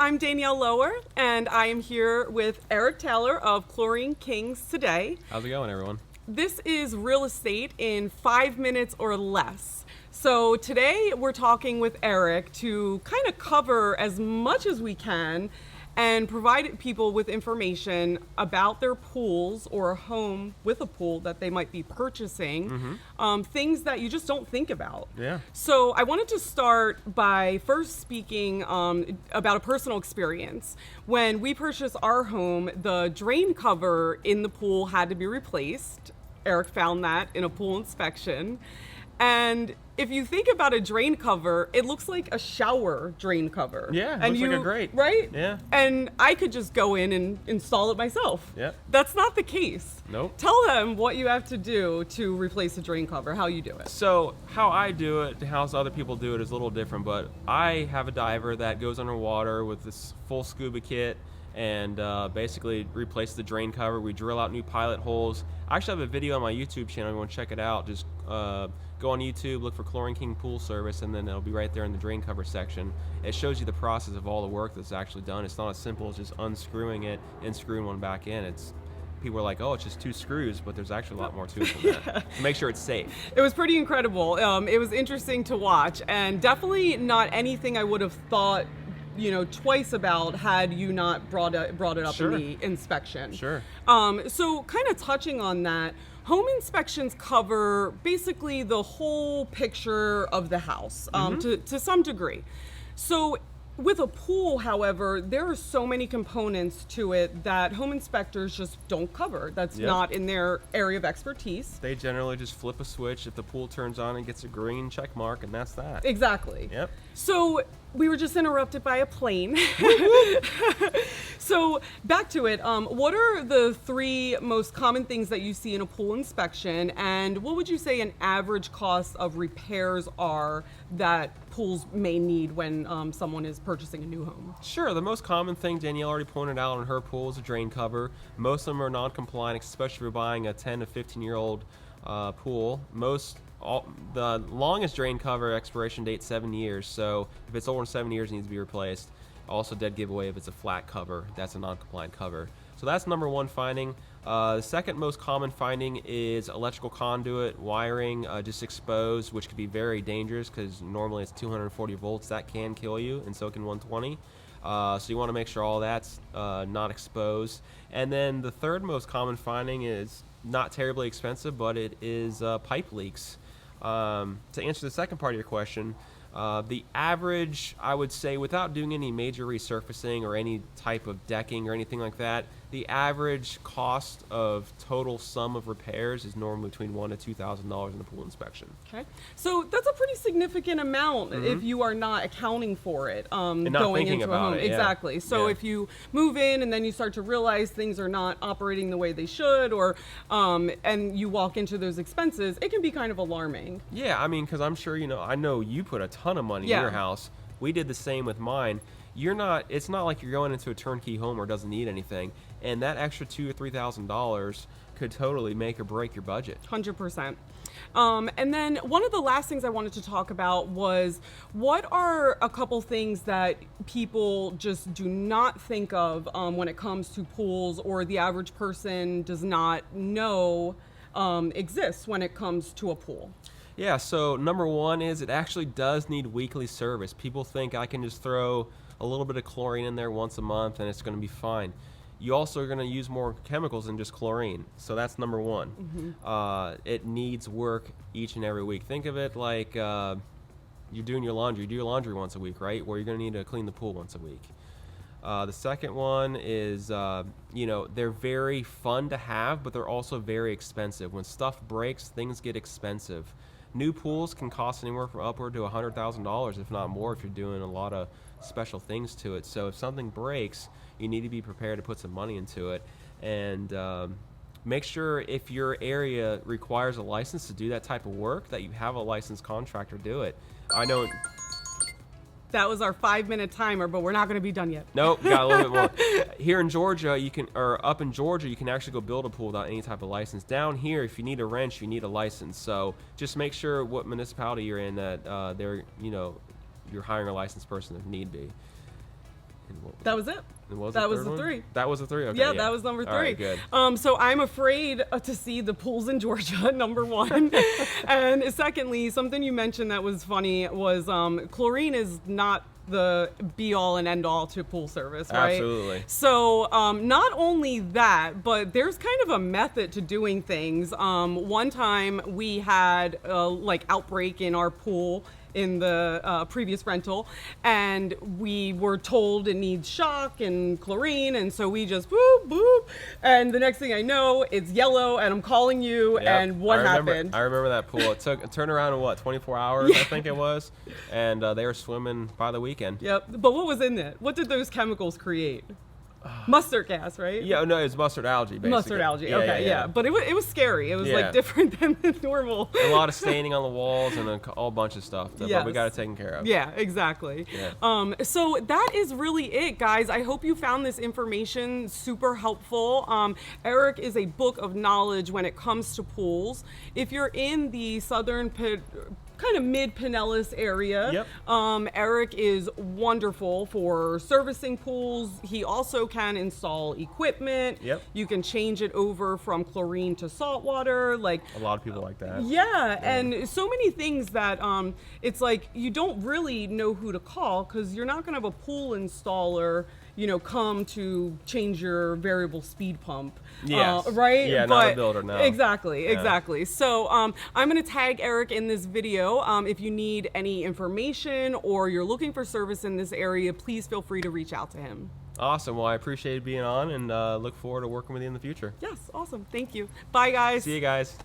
I'm Danielle Lower, and I am here with Eric Taylor of Chlorine Kings today. How's it going, everyone? This is real estate in 5 minutes or less. So today we're talking with Eric to kind of cover as much as we can and provide people with information about their pools or a home with a pool that they might be purchasing, things that you just don't think about. Yeah. So I wanted to start by first speaking about a personal experience. When we purchased our home, the drain cover in the pool had to be replaced. Eric found that in a pool inspection. And if you think about a drain cover, it looks like a shower drain cover. Yeah, and looks like a grate. Right? Yeah. And I could just go in and install it myself. Yep. That's not the case. Nope. Tell them what you have to do to replace a drain cover, how you do it. So how I do it, how other people do it is a little different, but I have a diver that goes underwater with this full scuba kit and basically replace the drain cover. We drill out new pilot holes. I actually have a video on my YouTube channel. If you want to check it out, just go on YouTube, look for Chlorine King Pool Service, and then it'll be right there in the drain cover section. It shows you the process of all the work that's actually done. It's not as simple as just unscrewing it and screwing one back in. People are like, oh, it's just 2 screws, but there's actually a lot more to it than that. To make sure it's safe. It was pretty incredible. It was interesting to watch, and definitely not anything I would have thought twice about had you not brought it up Sure. in the inspection. Sure. So kind of touching on that, home inspections cover basically the whole picture of the house to some degree. So with a pool, however, there are so many components to it that home inspectors just don't cover. That's Yep. not in their area of expertise. They generally just flip a switch if the pool turns on and gets a green check mark, and that's that. Exactly. Yep. So we were just interrupted by a plane. So back to it. What are the 3 most common things that you see in a pool inspection, and what would you say an average cost of repairs are that pools may need when someone is purchasing a new home? Sure, the most common thing Danielle already pointed out on her pool is a drain cover. Most of them are non-compliant, especially if you're buying a 10 to 15-year-old pool. The longest drain cover expiration date 7 years, so if it's older than 7 years, it needs to be replaced. Also, dead giveaway if it's a flat cover, that's a non-compliant cover. So that's number 1 finding. The second most common finding is electrical conduit wiring just exposed, which could be very dangerous because normally it's 240 volts. That can kill you, and so can 120. So you want to make sure all that's not exposed. And then the third most common finding is not terribly expensive, but it is pipe leaks. To answer the second part of your question, the average, I would say, without doing any major resurfacing or any type of decking or anything like that, the average cost of total sum of repairs is normally between $1,000 to $2,000 in a pool inspection. Okay, so that's a pretty significant amount if you are not accounting for it not going thinking into a about home. it, yeah. Exactly. So Yeah. if you move in and then you start to realize things are not operating the way they should, or and you walk into those expenses, it can be kind of alarming. Yeah, I mean, because I'm sure, I know you put a ton of money Yeah. in your house. We did the same with mine. It's not like you're going into a turnkey home or doesn't need anything. And that extra $2,000 or $3,000 could totally make or break your budget. 100%. And then one of the last things I wanted to talk about was, what are a couple things that people just do not think of when it comes to pools, or the average person does not know exists when it comes to a pool? Yeah, so number 1 is it actually does need weekly service. People think I can just throw a little bit of chlorine in there once a month and it's going to be fine. You also are going to use more chemicals than just chlorine. So that's number 1. It needs work each and every week. Think of it like you're doing your laundry. You do your laundry once a week, right? Or you're going to need to clean the pool once a week. The second one is, they're very fun to have, but they're also very expensive. When stuff breaks, things get expensive. New pools can cost anywhere from upward to $100,000, if not more, if you're doing a lot of special things to it. So if something breaks, you need to be prepared to put some money into it. And make sure if your area requires a license to do that type of work, that you have a licensed contractor do it. I know. That was our 5-minute timer, but we're not going to be done yet. Nope, got a little bit more. Here in Georgia, up in Georgia, you can actually go build a pool without any type of license. Down here, if you need a wrench, you need a license. So just make sure what municipality you're in that you're hiring a licensed person if need be. That was it. And what was That the was third the one? three. That was the three? Okay, Yeah, that was number 3. All right, good. So I'm afraid to see the pools in Georgia, number 1. And secondly, something you mentioned that was funny was chlorine is not the be all and end all to pool service, right? Absolutely. So not only that, but there's kind of a method to doing things. One time we had like outbreak in our pool in the previous rental, and we were told it needs shock and chlorine, and so we just boop boop, and the next thing I know it's yellow and I'm calling you. Yep. And what happened? I remember that pool. It turned around in what, 24 hours, I think it was, and they were swimming by the weekend. Yep. But what was in it? What did those chemicals create? Mustard gas, right? Yeah, no, it's mustard algae, basically. Mustard algae. Yeah, Okay, yeah. But it was scary. It was Yeah. like different than the normal. A lot of staining on the walls and a whole bunch of stuff that but we Yes. got it taken care of. Yeah, exactly. Yeah. So that is really it, guys. I hope you found this information super helpful. Eric is a book of knowledge when it comes to pools. If you're in the southern kind of mid-Pinellas area, Yep. Eric is wonderful for servicing pools. He also can install equipment. Yep. You can change it over from chlorine to salt water. Like, A lot of people like that. yeah, and so many things that it's like you don't really know who to call because you're not going to have a pool installer, come to change your variable speed pump. Yes. Right? Yeah, not a builder, no. Exactly. So I'm going to tag Eric in this video. If you need any information or you're looking for service in this area, please feel free to reach out to him. Awesome. Well, I appreciate being on and look forward to working with you in the future. Yes, awesome. Thank you. Bye, guys. See you guys.